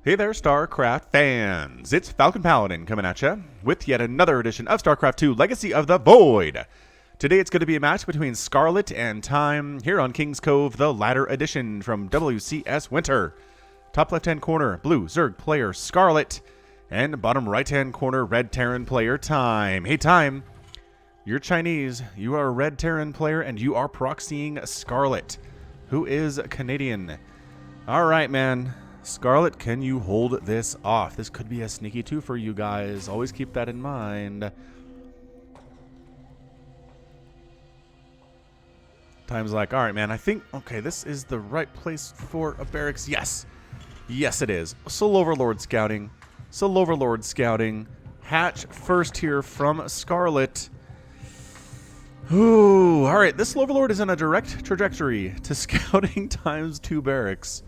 Hey there, StarCraft fans! It's Falcon Paladin coming at you with yet another edition of StarCraft 2 Legacy of the Void. Today it's going to be a match between Scarlett and Time here on King's Cove, the latter edition from WCS Winter. Top left-hand corner, blue Zerg player Scarlett, and bottom right-hand corner, red Terran player Time. Hey Time, you're Chinese, you are a red Terran player, and you are proxying Scarlett, who is Canadian. Alright, man. Scarlett, can you hold this off? This could be a sneaky two for you guys. Always keep that in mind. Time's like, all right, man, I think, okay, this is the right place for a barracks. Yes. Yes, it is. Soul Overlord scouting. Soul Overlord scouting. Hatch first here from Scarlett. Ooh, all right, this Soul Overlord is on a direct trajectory to scouting times 2 barracks.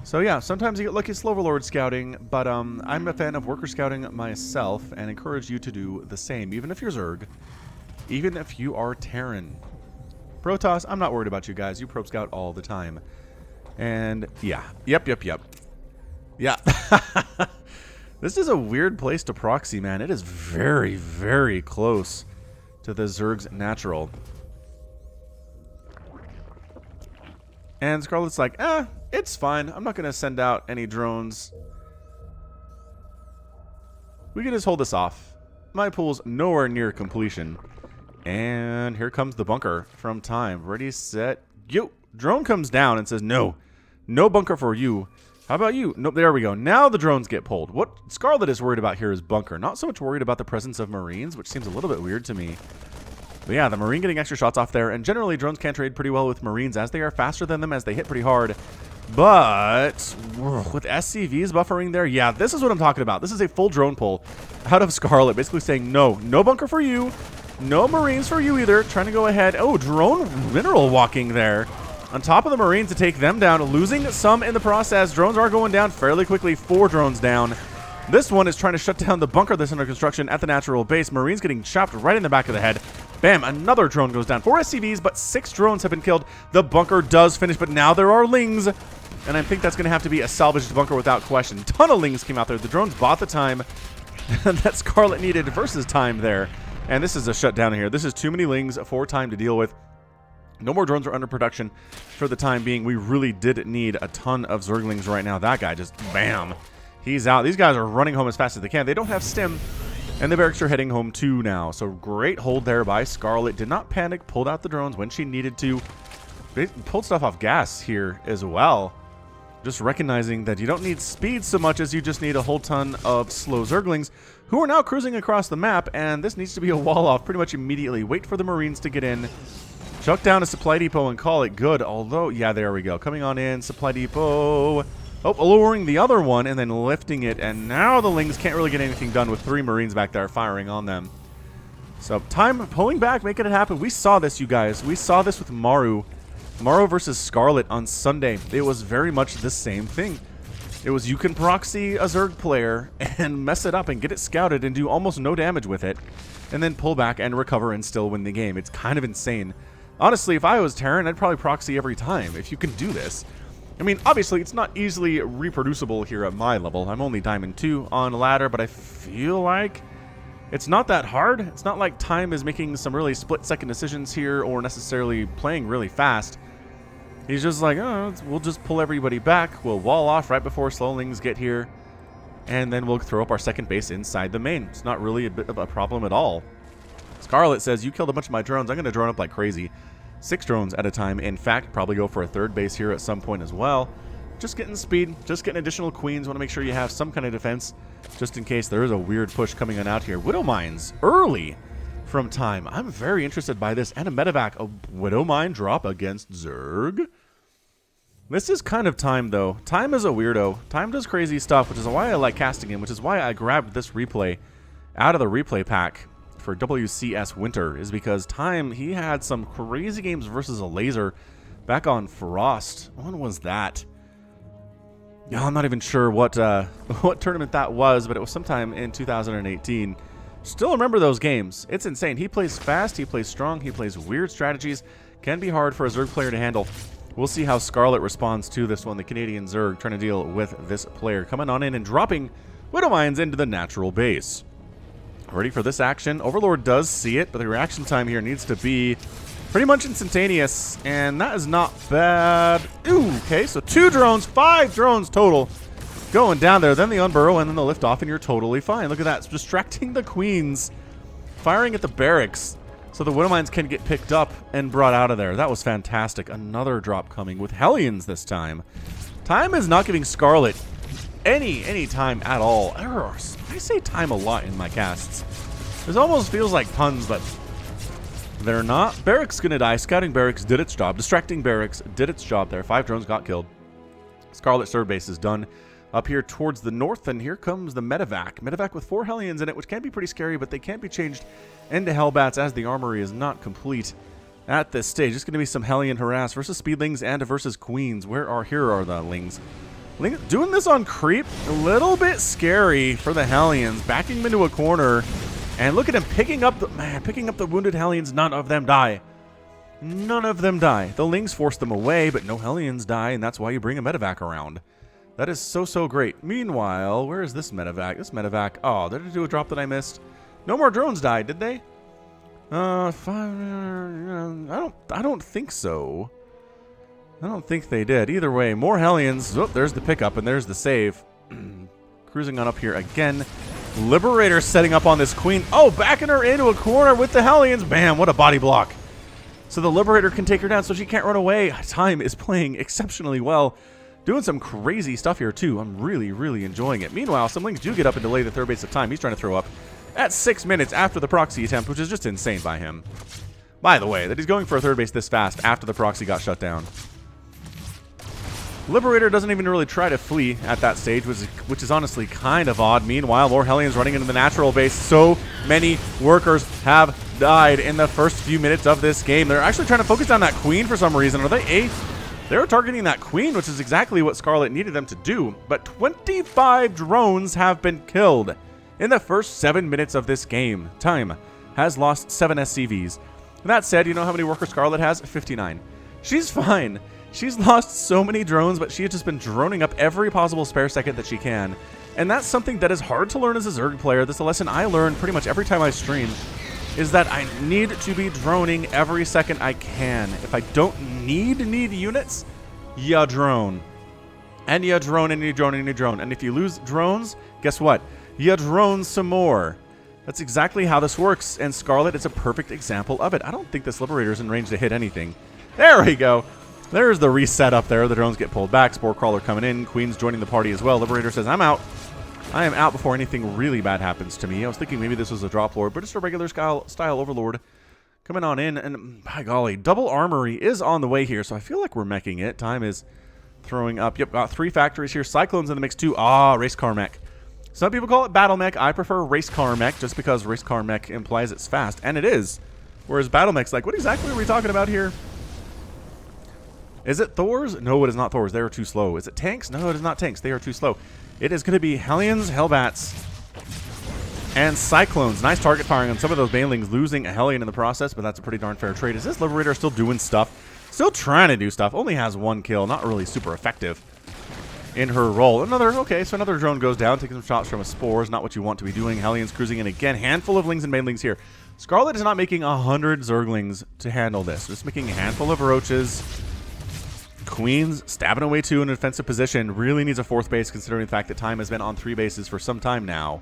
So yeah, sometimes you get lucky Soul Overlord scouting, but I'm a fan of worker scouting myself and encourage you to do the same, even if you're Zerg, even if you are Terran. Protoss, I'm not worried about you guys. You probe scout all the time. And yeah, yep. Yeah. This is a weird place to proxy, man. It is very, very close to the Zerg's natural. And Scarlett's like, it's fine. I'm not going to send out any drones. We can just hold this off. My pool's nowhere near completion. And here comes the bunker from Time. Ready, set, go. Drone comes down and says, no bunker for you. How about you? Nope, there we go. Now the drones get pulled. What Scarlett is worried about here is bunker. Not so much worried about the presence of Marines, which seems a little bit weird to me. But yeah, the Marine getting extra shots off there, and generally drones can trade pretty well with Marines as they are faster than them, as they hit pretty hard. But with SCVs buffering there, yeah, this is what I'm talking about. This is a full drone pull out of Scarlett, basically saying no bunker for you, no Marines for you either, trying to go ahead. Oh, drone mineral walking there on top of the Marines to take them down, losing some in the process. Drones are going down fairly quickly, 4 drones down. This one is trying to shut down the bunker that's under construction at the natural base. Marines getting chopped right in the back of the head. Bam, another drone goes down. 4 SCVs, but 6 drones have been killed. The bunker does finish, but now there are Lings. And I think that's going to have to be a salvaged bunker without question. Ton of Lings came out there. The drones bought the time that Scarlett needed versus Time there. And this is a shutdown here. This is too many Lings for Time to deal with. No more drones are under production for the time being. We really did need a ton of Zerglings right now. That guy just, bam, he's out. These guys are running home as fast as they can. They don't have stim. And the barracks are heading home too now. So great hold there by Scarlett. Did not panic. Pulled out the drones when she needed to. They pulled stuff off gas here as well. Just recognizing that you don't need speed so much as you just need a whole ton of slow Zerglings who are now cruising across the map. And this needs to be a wall off pretty much immediately. Wait for the Marines to get in. Chuck down a supply depot and call it good. Although, yeah, there we go. Coming on in. Supply depot. Oh, lowering the other one and then lifting it. And now the Lings can't really get anything done with 3 Marines back there firing on them. So Time pulling back, making it happen. We saw this, you guys. We saw this with Maru. Maru versus Scarlett on Sunday. It was very much the same thing. It was you can proxy a Zerg player and mess it up and get it scouted and do almost no damage with it. And then pull back and recover and still win the game. It's kind of insane. Honestly, if I was Terran, I'd probably proxy every time if you can do this. I mean, obviously, it's not easily reproducible here at my level. I'm only Diamond 2 on ladder, but I feel like it's not that hard. It's not like Time is making some really split-second decisions here or necessarily playing really fast. He's just like, oh, we'll just pull everybody back. We'll wall off right before Slowlings get here, and then we'll throw up our second base inside the main. It's not really a bit of a problem at all. Scarlett says, you killed a bunch of my drones. I'm going to drone up like crazy. 6 drones at a time. In fact, probably go for a 3rd base here at some point as well. Just getting speed, just getting additional queens. Want to make sure you have some kind of defense just in case there is a weird push coming on out here. Widow Mines early from Time. I'm very interested by this. And a medevac, a Widow Mine drop against Zerg. This is kind of Time, though. Time is a weirdo. Time does crazy stuff, which is why I like casting him, which is why I grabbed this replay out of the replay pack for WCS Winter, is because Time, he had some crazy games versus a laser back on Frost. When was that? Yeah, I'm not even sure what what tournament that was, but it was sometime in 2018. Still remember those games. It's insane. He plays fast, he plays strong, he plays weird strategies. Can be hard for a Zerg player to handle. We'll see how Scarlett responds to this one. The Canadian Zerg trying to deal with this player. Coming on in and dropping Widow Mines into the natural base. Ready for this action. Overlord does see it, but the reaction time here needs to be pretty much instantaneous, and that is not bad. Ooh, okay, so 2 drones, 5 drones total going down there. Then the unburrow, and then the lift off, and you're totally fine. Look at that. It's distracting the queens, firing at the barracks so the Widow Mines can get picked up and brought out of there. That was fantastic. Another drop coming with Hellions this time. Time is not giving Scarlett any time at all. I say time a lot in my casts. This almost feels like puns, but they're not. Barracks gonna die. Scouting barracks did its job. Distracting barracks did its job there. 5 drones got killed. Scarlett's third base is done up here towards the north, and here comes the medevac. Medevac with 4 Hellions in it, which can be pretty scary, but they can't be changed into Hellbats as the armory is not complete at this stage. It's gonna be some Hellion harass versus Speedlings and versus Queens. Here are the Lings. Doing this on creep, a little bit scary for the Hellions. Backing them into a corner, and look at him picking up the wounded Hellions. None of them die. None of them die. The Lings force them away, but no Hellions die, and that's why you bring a medevac around. That is so great. Meanwhile, where is this medevac? This medevac. Oh, did it do a drop that I missed? No more drones died, did they? 5. I don't think so. I don't think they did. Either way, more Hellions. Oh, there's the pickup, and there's the save. Cruising on up here again. Liberator setting up on this queen. Oh, backing her into a corner with the Hellions. Bam, what a body block. So the Liberator can take her down so she can't run away. Time is playing exceptionally well. Doing some crazy stuff here, too. I'm really enjoying it. Meanwhile, some Lings do get up and delay the third base of time. He's trying to throw up at 6 minutes after the proxy attempt, which is just insane by him. By the way, that he's going for a third base this fast after the proxy got shut down. Liberator doesn't even really try to flee at that stage, which is honestly kind of odd. Meanwhile, more Hellions running into the natural base. So many workers have died in the first few minutes of this game. They're actually trying to focus on that queen for some reason. Are they They're targeting that queen, which is exactly what Scarlett needed them to do. But 25 drones have been killed in the first 7 minutes of this game. Time has lost 7 SCVs. That said, you know how many workers Scarlett has? 59. She's fine. She's lost so many drones, but she has just been droning up every possible spare second that she can. And that's something that is hard to learn as a Zerg player. This is a lesson I learn pretty much every time I stream, is that I need to be droning every second I can. If I don't need units, ya drone. And ya drone, and ya drone, and ya drone. And if you lose drones, guess what? Ya drone some more. That's exactly how this works, and Scarlett is a perfect example of it. I don't think this Liberator's in range to hit anything. There we go. There's the reset up there. The drones get pulled back. Spore Crawler coming in. Queen's joining the party as well. Liberator says, I'm out. I am out before anything really bad happens to me. I was thinking maybe this was a drop lord, but just a regular style Overlord coming on in. And by golly, double armory is on the way here, so I feel like we're meching it. Time is throwing up. Yep, got 3 factories here. Cyclones in the mix too. Ah, race car mech. Some people call it battle mech. I prefer race car mech just because race car mech implies it's fast, and it is. Whereas battle mech's like, what exactly are we talking about here? Is it Thors? No, it is not Thors. They are too slow. Is it tanks? No, it is not tanks. They are too slow. It is going to be Hellions, Hellbats, and Cyclones. Nice target firing on some of those Banelings, losing a Hellion in the process, but that's a pretty darn fair trade. Is this Liberator still doing stuff? Still trying to do stuff. Only has 1 kill. Not really super effective in her role. Okay, so another drone goes down, taking some shots from a Spore. Is not what you want to be doing. Hellions cruising in again. Handful of Lings and Banelings here. Scarlett is not making 100 Zerglings to handle this. Just making a handful of Roaches. Queens stabbing away to an defensive position. Really needs a 4th base considering the fact that Time has been on 3 bases for some time now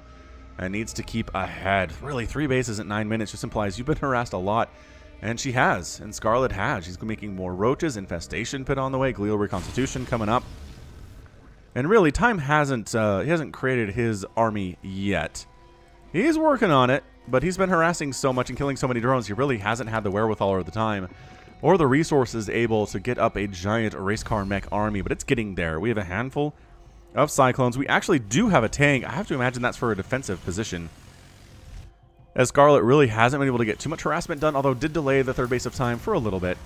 and needs to keep ahead. Really, 3 bases at 9 minutes just implies you've been harassed a lot, and she has, and Scarlett has. She's making more Roaches. Infestation put on the way. Glial Reconstitution coming up. And really, Time he hasn't created his army yet. He's working on it, but he's been harassing so much and killing so many drones, he really hasn't had the wherewithal or the time or the resources able to get up a giant race car mech army, but it's getting there. We have a handful of Cyclones. We actually do have a tank. I have to imagine that's for a defensive position, as Scarlett really hasn't been able to get too much harassment done, although did delay the third base of Time for a little bit.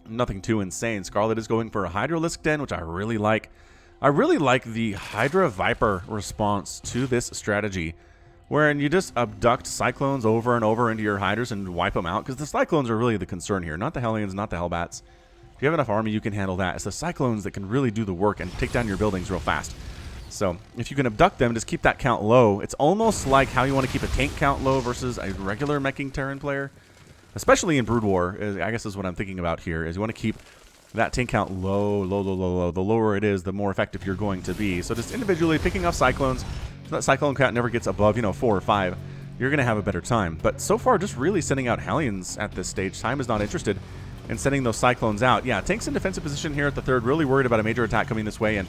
Nothing too insane. Scarlett is going for a Hydralisk Den, which I really like. I really like the Hydra Viper response to this strategy, wherein you just abduct Cyclones over and over into your Hydras and wipe them out, because the Cyclones are really the concern here, not the Hellions, not the Hellbats. If you have enough army, you can handle that. It's the Cyclones that can really do the work and take down your buildings real fast. So if you can abduct them, just keep that count low. It's almost like how you want to keep a tank count low versus a regular meching Terran player. Especially in Brood War, I guess is what I'm thinking about here, is you want to keep that tank count low, low, low, low, low. The lower it is, the more effective you're going to be. So just individually picking off Cyclones, so that Cyclone count never gets above, 4 or 5, you're going to have a better time. But so far, just really sending out Hellions at this stage. Time is not interested in sending those Cyclones out. Yeah, tanks in defensive position here at the 3rd, really worried about a major attack coming this way, and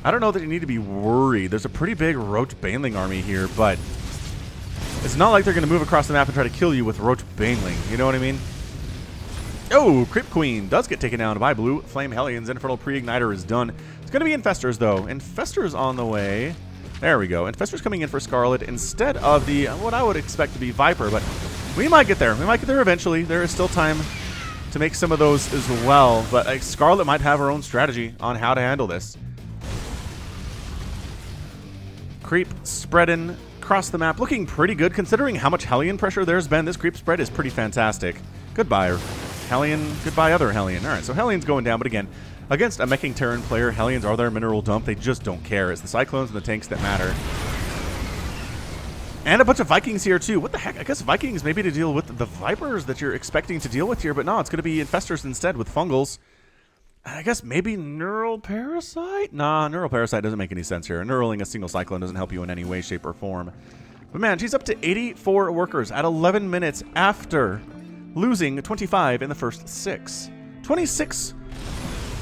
I don't know that you need to be worried. There's a pretty big Roach Baneling army here, but it's not like they're going to move across the map and try to kill you with Roach Baneling. You know what I mean? Oh, Crypt Queen does get taken down by Blue Flame Hellions. Infernal Pre-Igniter is done. It's going to be Infestors, though. Infestors on the way. There we go. Infestors coming in for Scarlett instead of the, what I would expect to be Viper, but we might get there. We might get there eventually. There is still time to make some of those as well, but Scarlett might have her own strategy on how to handle this. Creep spreading across the map, looking pretty good considering how much Hellion pressure there's been. This creep spread is pretty fantastic. Goodbye, Hellion. Goodbye, other Hellion. All right, so Hellion's going down, but again, against a meching Terran player, Hellions are their mineral dump. They just don't care. It's the Cyclones and the tanks that matter. And a bunch of Vikings here, too. What the heck? I guess Vikings maybe to deal with the Vipers that you're expecting to deal with here, but no, it's going to be Infestors instead with Fungals. I guess maybe Neural Parasite? Nah, Neural Parasite doesn't make any sense here. Neuraling a single Cyclone doesn't help you in any way, shape, or form. But man, she's up to 84 workers at 11 minutes after losing 25 in the first 6. 26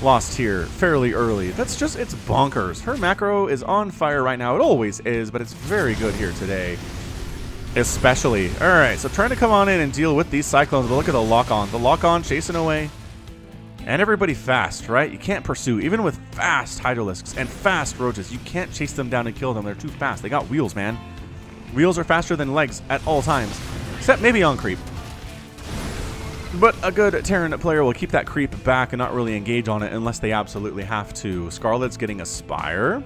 lost here fairly early. That's just, it's bonkers. Her macro is on fire right now. It always is, but it's very good here today. Especially. All right, so trying to come on in and deal with these Cyclones, but look at the lock-on. The lock-on chasing away. And everybody fast, right? You can't pursue. Even with fast Hydralisks and fast Roaches, you can't chase them down and kill them. They're too fast. They got wheels, man. Wheels are faster than legs at all times. Except maybe on creep. But a good Terran player will keep that creep back and not really engage on it unless they absolutely have to. Scarlett's getting a Spire.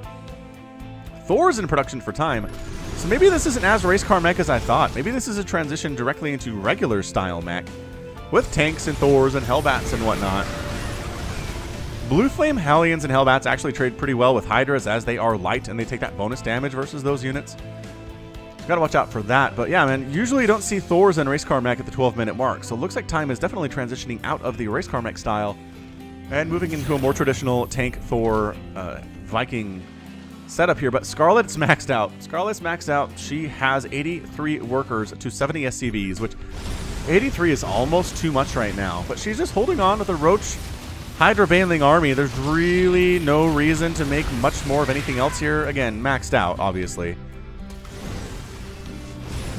Thor's in production for time. So maybe this isn't as race car mech as I thought. Maybe this is a transition directly into regular style mech. With tanks and Thors and Hellbats and whatnot. Blue Flame Hellions and Hellbats actually trade pretty well with Hydras as they are light and they take that bonus damage versus those units. Gotta watch out for that. But yeah, man, usually you don't see Thors and race car mech at the 12-minute mark. So it looks like time is definitely transitioning out of the race car mech style and moving into a more traditional tank Thor Viking setup here. But Scarlett's maxed out. Scarlett's maxed out. She has 83 workers to 70 SCVs, which 83 is almost too much right now, but she's just holding on to the Roach Hydra Baneling army. There's really no reason to make much more of anything else here. Again, maxed out, obviously.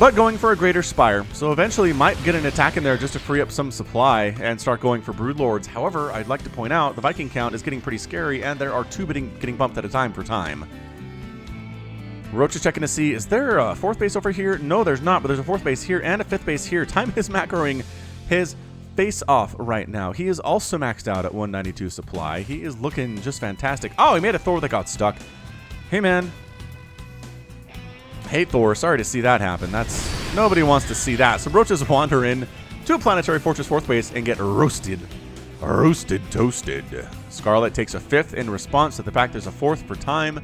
But going for a greater Spire, so eventually might get an attack in there just to free up some supply and start going for Broodlords. However, I'd like to point out the Viking count is getting pretty scary, and there are 2 getting bumped at a time for time. Roach is checking to see, is there a 4th base over here? No, there's not, but there's a 4th base here and a 5th base here. Time is macroing his face off right now. He is also maxed out at 192 supply. He is looking just fantastic. Oh, he made a Thor that got stuck. Hey, man. Hey, Thor. Sorry to see that happen. Nobody wants to see that. So Roaches wander in to a Planetary Fortress 4th base and get roasted. Roasted, toasted. Scarlett takes a 5th in response to the fact there's a 4th for time.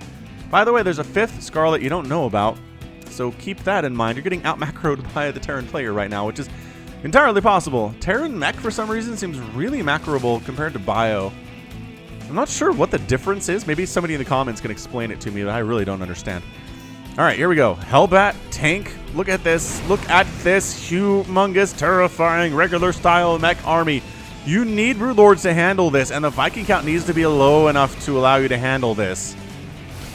By the way, there's a 5th Scarlett you don't know about, so keep that in mind. You're getting out-macroed by the Terran player right now, which is entirely possible. Terran mech, for some reason, seems really macroable compared to Bio. I'm not sure what the difference is. Maybe somebody in the comments can explain it to me, but I really don't understand. All right, here we go. Hellbat, tank. Look at this. Look at this humongous, terrifying, regular-style mech army. You need Broodlords to handle this, and the Viking count needs to be low enough to allow you to handle this.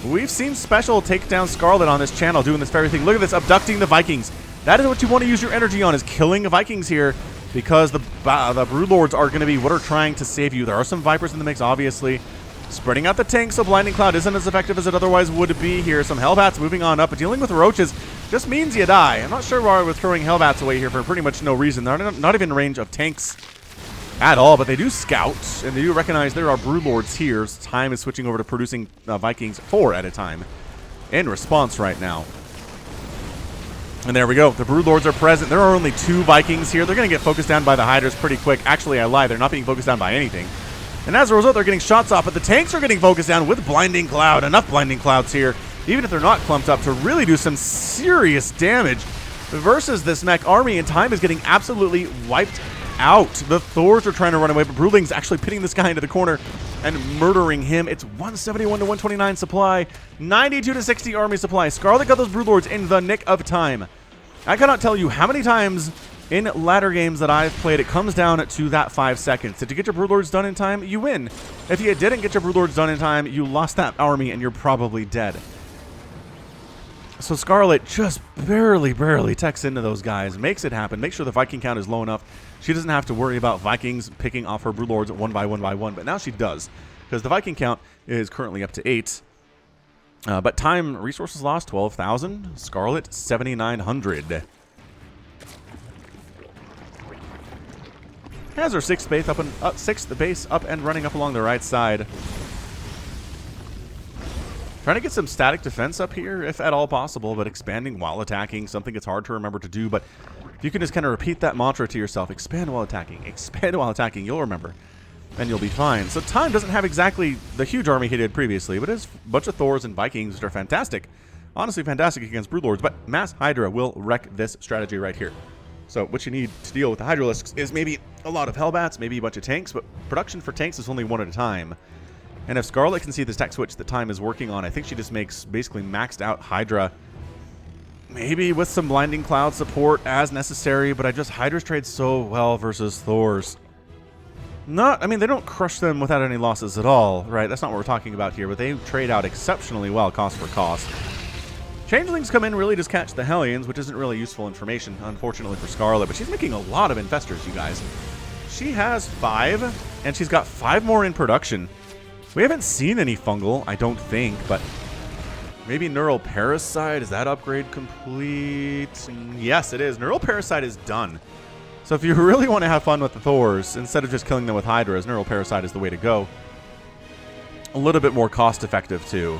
We've seen Special take down Scarlett on this channel doing this very thing. Look at this, abducting the Vikings. That is what you want to use your energy on, is killing the Vikings here, because the Broodlords are going to be what are trying to save you. There are some Vipers in the mix, obviously. Spreading out the tanks so Blinding Cloud isn't as effective as it otherwise would be here. Some Hellbats moving on up, but dealing with Roaches just means you die. I'm not sure why we're throwing Hellbats away here for pretty much no reason. They're not even in range of tanks at all, but they do scout, and they do recognize there are Broodlords here. So time is switching over to producing Vikings 4 at a time in response right now. And there we go. The Broodlords are present. There are only 2 Vikings here. They're going to get focused down by the Hydras pretty quick. Actually, I lied. They're not being focused down by anything. And as a result, they're getting shots off, but the tanks are getting focused down with Blinding Cloud. Enough Blinding Clouds here, even if they're not clumped up, to really do some serious damage versus this mech army, and Time is getting absolutely wiped out. The Thors are trying to run away, but Broodling's actually pitting this guy into the corner and murdering him. It's 171 to 129 supply, 92 to 60 army supply. Scarlett got those Broodlords in the nick of time. I cannot tell you how many times in ladder games that I've played, it comes down to that 5 seconds. Did you get your Broodlords done in time? You win. If you didn't get your Broodlords done in time, you lost that army and you're probably dead. So Scarlett just barely techs into those guys, makes it happen, makes sure the Viking count is low enough. She doesn't have to worry about Vikings picking off her Broodlords one by one, but now she does, because the Viking count is currently up to 8. But Time resources lost 12,000, Scarlett 7,900. Has her sixth base up and running up along the right side. Trying to get some static defense up here, if at all possible, but expanding while attacking, something it's hard to remember to do, but if you can just kind of repeat that mantra to yourself, expand while attacking, you'll remember, and you'll be fine. So Time doesn't have exactly the huge army he did previously, but it's a bunch of Thors and Vikings that are fantastic. Honestly fantastic against Broodlords, but Mass Hydra will wreck this strategy right here. So what you need to deal with the Hydralisks is maybe a lot of Hellbats, maybe a bunch of tanks, but production for tanks is only one at a time. And if Scarlett can see this tech switch that Time is working on, I think she just makes basically maxed out Hydra. Maybe with some Blinding Cloud support as necessary, but Hydra's trade so well versus Thors. I mean, they don't crush them without any losses at all, right? That's not what we're talking about here, but they trade out exceptionally well cost for cost. Changelings come in, really just catch the Hellions, which isn't really useful information, unfortunately for Scarlett, but she's making a lot of Infestors, you guys. She has 5, and she's got 5 more in production. We haven't seen any Fungal, I don't think, but maybe Neural Parasite, is that upgrade complete? Yes, it is. Neural Parasite is done. So if you really want to have fun with the Thors, instead of just killing them with Hydras, Neural Parasite is the way to go. A little bit more cost effective, too.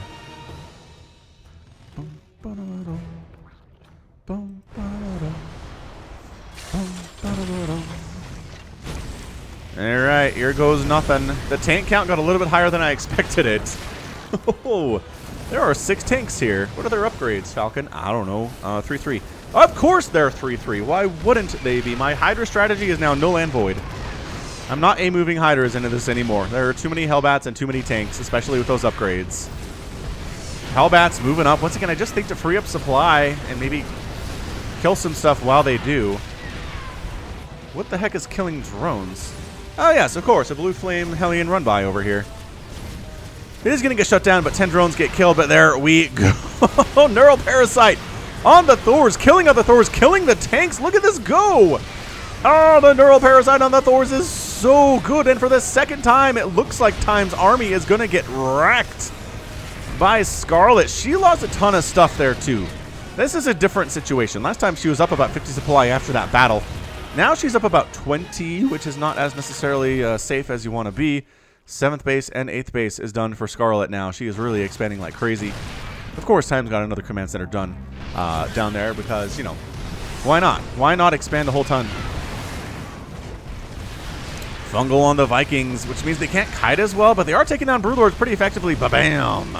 Alright, here goes nothing. The tank count got a little bit higher than I expected it. Oh, there are 6 tanks here. What are their upgrades, Falcon? I don't know. 3-3. Of course they're 3-3. Why wouldn't they be? My Hydra strategy is now null and void. I'm not moving Hydras into this anymore. There are too many Hellbats and too many tanks, especially with those upgrades. Hellbats moving up. Once again, I just think to free up supply and maybe kill some stuff while they do. What the heck is killing drones? Oh yes, of course, a blue flame Hellion run by over here. It is going to get shut down, but 10 drones get killed, but there we go. Neural Parasite on the Thors, killing other Thors, killing the tanks. Look at this go. Oh, the Neural Parasite on the Thors is so good, and for the second time, it looks like Time's army is going to get wrecked by Scarlett. She lost a ton of stuff there, too. This is a different situation. Last time she was up about 50 supply after that battle. Now she's up about 20, which is not as necessarily safe as you want to be. 7th base and 8th base is done for Scarlett now. She is really expanding like crazy. Of course, Time's got another command center done down there because, you know, why not? Why not expand the whole ton? Fungal on the Vikings, which means they can't kite as well, but they are taking down Broodlords pretty effectively. Ba-bam!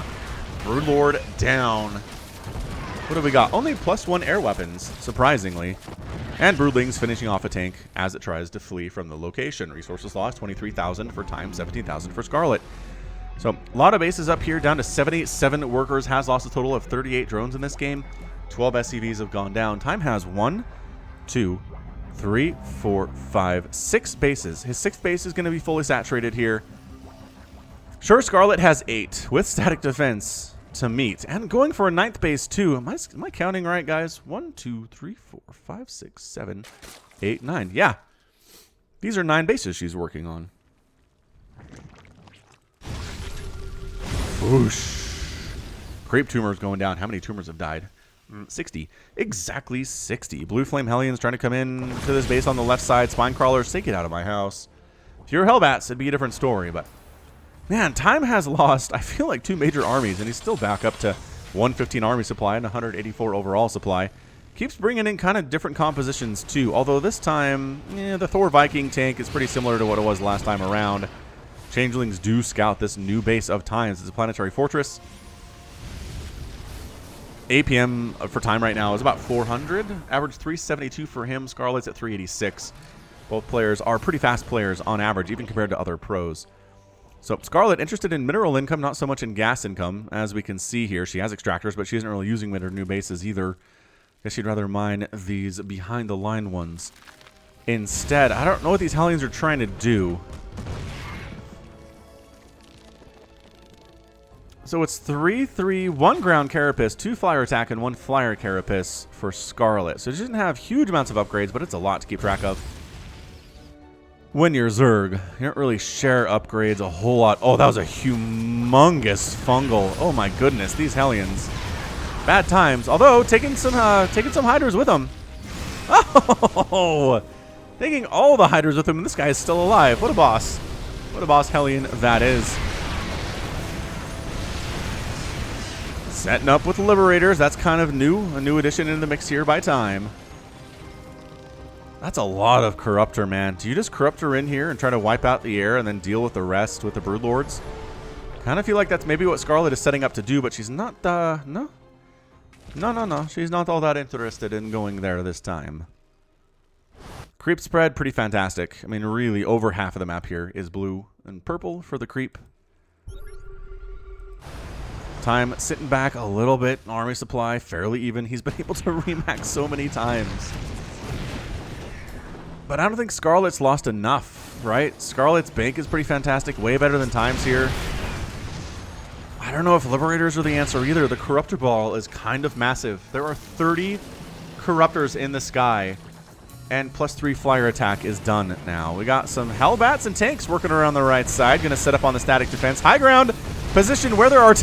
Broodlord down. What do we got? Only +1 air weapons, surprisingly. And Broodlings finishing off a tank as it tries to flee from the location. Resources lost, 23,000 for Time, 17,000 for Scarlett. So, a lot of bases up here, down to 77 workers. Has lost a total of 38 drones in this game. 12 SCVs have gone down. Time has 1, 2, 3, 4, 5, 6 bases. His 6th base is going to be fully saturated here. Sure, Scarlett has 8 with static defense to meet. And going for a 9th base, too. Am I counting right, guys? 1, 2, 3, 4, 5, 6, 7, 8, 9. Yeah. These are 9 bases she's working on. Whoosh. Creep tumors going down. How many tumors have died? 60. Exactly 60. Blue Flame Hellions trying to come in to this base on the left side. Spine Crawlers, take it out of my house. If you're Hellbats, it'd be a different story, but man, Time has lost, I feel like, 2 major armies, and he's still back up to 115 army supply and 184 overall supply. Keeps bringing in kind of different compositions, too, although this time, the Thor Viking tank is pretty similar to what it was last time around. changelings do scout this new base of Times. It's a planetary fortress. APM for Time right now is about 400. Average 372 for him. Scarlett's at 386. Both players are pretty fast players on average, even compared to other pros. So Scarlett interested in mineral income, not so much in gas income. As we can see here, she has extractors, but she isn't really using them in her new bases either. Guess she'd rather mine these behind-the-line ones instead. I don't know what these Hellions are trying to do. So it's 3-3, 1 ground Carapace, 2 flyer attack, and 1 flyer Carapace for Scarlett. So she doesn't have huge amounts of upgrades, but it's a lot to keep track of. When you're Zerg, you don't really share upgrades a whole lot. Oh, that was a humongous fungal. Oh my goodness, these Hellions. Bad times. Although, taking some Hydras with them. Oh! Taking all the Hydras with him, and this guy is still alive. What a boss. What a boss Hellion that is. Setting up with Liberators. That's kind of new. A new addition in the mix here by Time. That's a lot of Corruptor, man. Do you just Corruptor in here and try to wipe out the air and then deal with the rest with the Broodlords? Kind of feel like that's maybe what Scarlett is setting up to do, but she's not, no. No. She's not all that interested in going there this time. Creep spread, pretty fantastic. I mean, really, over half of the map here is blue and purple for the creep. Time sitting back a little bit. Army supply fairly even. He's been able to remax so many times. But I don't think Scarlett's lost enough, right? Scarlett's bank is pretty fantastic. Way better than Time's here. I don't know if Liberators are the answer either. The Corruptor Ball is kind of massive. There are 30 Corruptors in the sky. And +3 flyer attack is done now. We got some Hellbats and tanks working around the right side. Going to set up on the static defense. High ground position where there are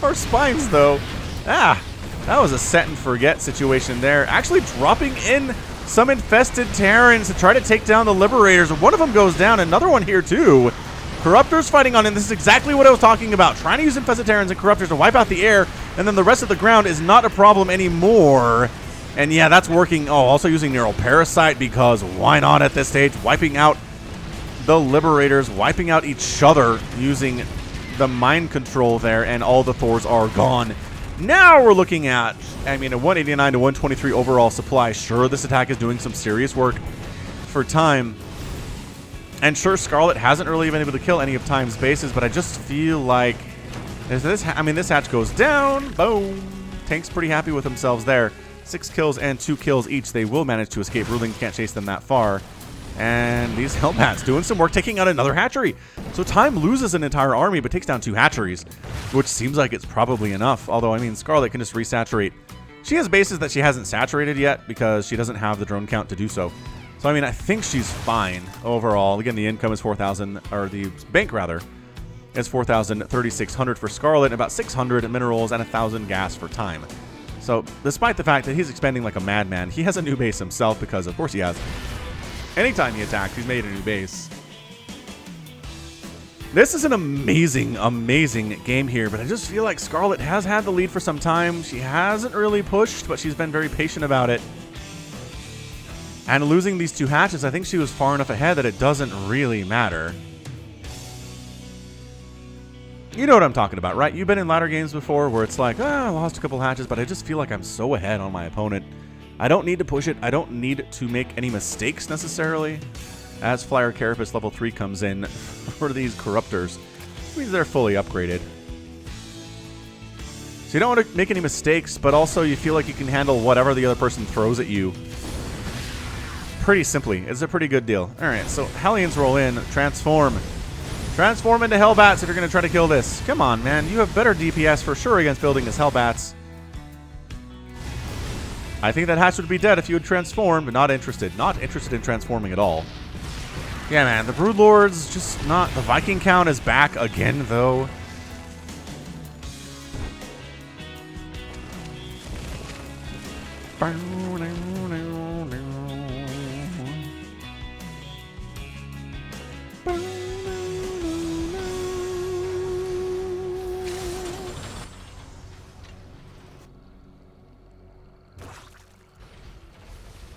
our spines, though. Ah, that was a set and forget situation there. Actually dropping in some infested Terrans to try to take down the Liberators. One of them goes down. Another one here, too. Corruptors fighting on in. This is exactly what I was talking about. Trying to use infested Terrans and Corruptors to wipe out the air. And then the rest of the ground is not a problem anymore. And yeah, that's working. Oh, also using Neural Parasite because why not at this stage? Wiping out the Liberators, wiping out each other using the mind control there, and all the Thors are gone. Now we're looking at, I mean, a 189 to 123 overall supply. Sure, this attack is doing some serious work for Time. And sure, Scarlett hasn't really been able to kill any of Time's bases, but I just feel like if this, this hatch goes down, boom. Tank's pretty happy with themselves there. 6 kills and 2 kills each. They will manage to escape. Ruling can't chase them that far. And these Hellbats doing some work, taking out another hatchery. So Time loses an entire army, but takes down 2 hatcheries, which seems like it's probably enough. Although, I mean, Scarlett can just resaturate. She has bases that she hasn't saturated yet because she doesn't have the drone count to do so. So, I mean, I think she's fine overall. Again, the income is 4,000, or the bank, rather, is 4,3600 for Scarlett, about 600 minerals, and 1,000 gas for Time. So, despite the fact that he's expanding like a madman, he has a new base himself because, of course, he has. Anytime he attacks, he's made a new base. This is an amazing, amazing game here, but I just feel like Scarlett has had the lead for some time. She hasn't really pushed, but she's been very patient about it. And losing these 2 hatches, I think she was far enough ahead that it doesn't really matter. You know what I'm talking about, right? You've been in ladder games before where it's like, I lost a couple hatches, but I just feel like I'm so ahead on my opponent. I don't need to push it. I don't need to make any mistakes necessarily. As Flyer Carapace level 3 comes in for these Corruptors, it means they're fully upgraded. So you don't want to make any mistakes, but also you feel like you can handle whatever the other person throws at you pretty simply. It's a pretty good deal. Alright, so Hellions roll in. Transform. Transform into Hellbats if you're going to try to kill this. Come on, man. You have better DPS for sure against building as Hellbats. I think that hatch would be dead if you had transformed, but not interested. Not interested in transforming at all. Yeah, man. The Broodlords, just not... The Viking count is back again, though.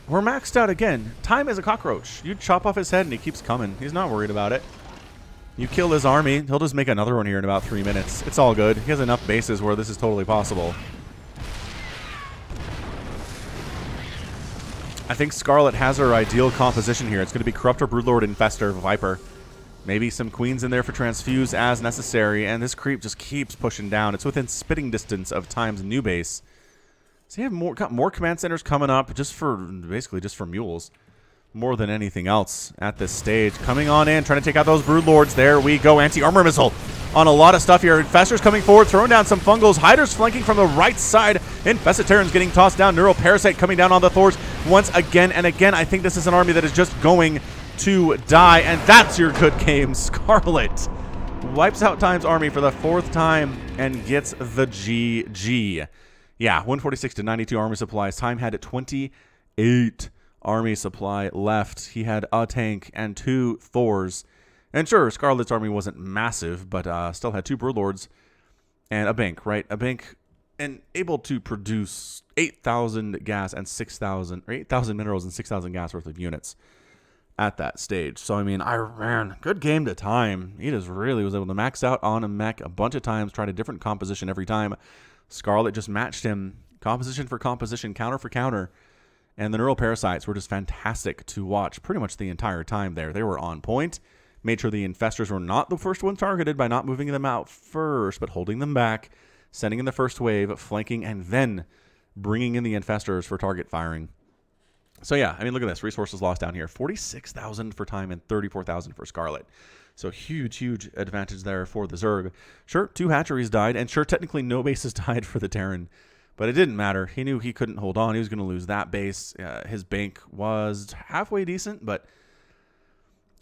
We're maxed out again. Time is a cockroach. You chop off his head and he keeps coming. He's not worried about it. You kill his army, he'll just make another one here in about 3 minutes. It's all good. He has enough bases where this is totally possible. I think Scarlett has her ideal composition here. It's going to be Corruptor, Broodlord, Infestor, Viper. Maybe some queens in there for transfuse as necessary, and this creep just keeps pushing down. It's within spitting distance of Time's new base. So you have got more command centers coming up just for basically just for mules. More than anything else at this stage. Coming on in, trying to take out those Broodlords. There we go. Anti-armor missile on a lot of stuff here. Infestors coming forward, throwing down some fungals. Hyders flanking from the right side. Infested Terrans getting tossed down. Neural Parasite coming down on the Thors once again and again. I think this is an army that is just going to die, and that's your good game. Scarlett wipes out Time's army for the 4th time and gets the GG. Yeah, 146 to 92 army supplies. Time had 28 army supply left. He had a tank and 2 Thors. And sure, Scarlett's army wasn't massive, but still had 2 Broodlords and a bank, right? A bank, and able to produce 8,000 gas and 6,000, or 8,000 minerals and 6,000 gas worth of units at that stage. So, I mean, man, good game to Time. He just really was able to max out on a mech a bunch of times, tried a different composition every time. Scarlett just matched him composition for composition, counter for counter. And the Neural Parasites were just fantastic to watch pretty much the entire time there. They were on point. Made sure the Infestors were not the first ones targeted by not moving them out first, but holding them back, sending in the first wave, flanking, and then bringing in the Infestors for target firing. So yeah, I mean, look at this. Resources lost down here. 46,000 for Time and 34,000 for Scarlett. So huge, huge advantage there for the Zerg. Sure, 2 hatcheries died, and sure, technically no bases died for the Terran. But it didn't matter. He knew he couldn't hold on. He was going to lose that base. His bank was halfway decent, but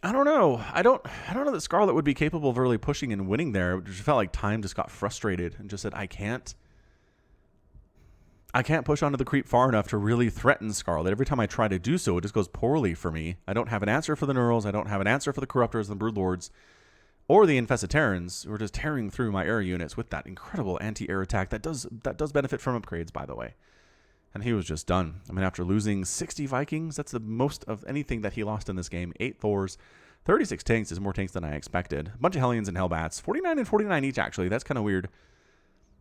I don't know. I don't know that Scarlett would be capable of really pushing and winning there. It just felt like Time just got frustrated and just said, I can't push onto the creep far enough to really threaten Scarlett. Every time I try to do so, it just goes poorly for me. I don't have an answer for the Neurals. I don't have an answer for the Corruptors, the Broodlords, or the Infested Terrans, who are just tearing through my air units with that incredible anti-air attack that does benefit from upgrades, by the way. And he was just done. I mean, after losing 60 Vikings, that's the most of anything that he lost in this game. 8 Thors, 36 tanks is more tanks than I expected. A bunch of Hellions and Hellbats, 49 and 49 each, actually. That's kind of weird.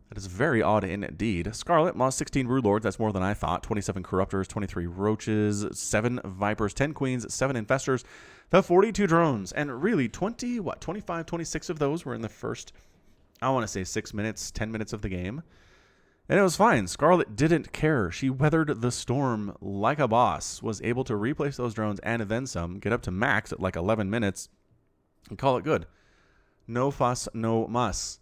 That is very odd indeed. Scarlett lost 16 Broodlords. That's more than I thought. 27 Corruptors, 23 Roaches, 7 Vipers, 10 Queens, 7 Infestors, the 42 drones. And really, 25, 26 of those were in the first, I want to say 6 minutes, 10 minutes of the game. And it was fine. Scarlett didn't care. She weathered the storm like a boss, was able to replace those drones and then some, get up to max at like 11 minutes, and call it good. No fuss, no muss.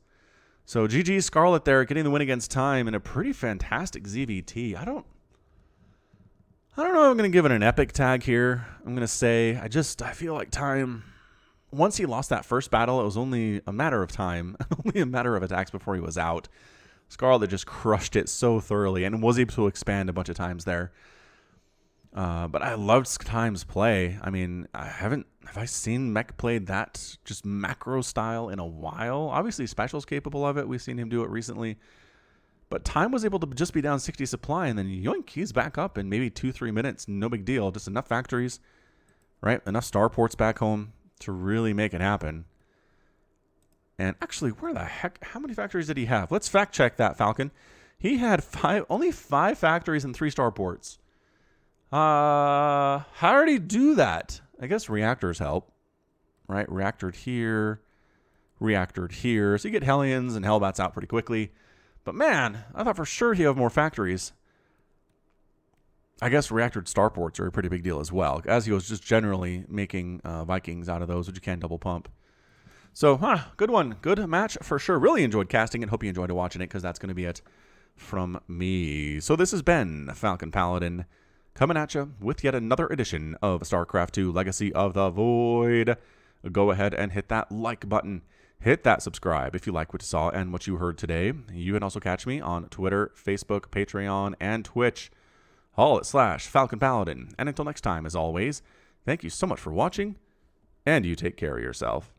So GG Scarlett there, getting the win against Time in a pretty fantastic ZVT. I don't know if I'm going to give it an epic tag here. I'm going to say I feel like Time, once he lost that first battle, it was only a matter of time, only a matter of attacks before he was out. Scarlett just crushed it so thoroughly and was able to expand a bunch of times there. But I loved Time's play. I mean, have I seen mech played that just macro style in a while? Obviously, Special's capable of it. We've seen him do it recently. But Time was able to just be down 60 supply, and then yoink, he's back up in maybe 2-3 minutes. No big deal. Just enough factories, right? Enough starports back home to really make it happen. And actually, where the heck, how many factories did he have? Let's fact check that, Falcon. He had only 5 factories and 3 starports. How did he do that? I guess reactors help, right? Reactored here. So you get Hellions and Hellbats out pretty quickly. But man, I thought for sure he'd have more factories. I guess reactored starports are a pretty big deal as well, as he was just generally making Vikings out of those, which you can double pump. So, good one. Good match for sure. Really enjoyed casting it. Hope you enjoyed watching it, because that's going to be it from me. So this has been Falcon Paladin, coming at you with yet another edition of StarCraft 2 Legacy of the Void. Go ahead and hit that like button. Hit that subscribe if you like what you saw and what you heard today. You can also catch me on Twitter, Facebook, Patreon, and Twitch. All at /Falcon Paladin. And until next time, as always, thank you so much for watching, and you take care of yourself.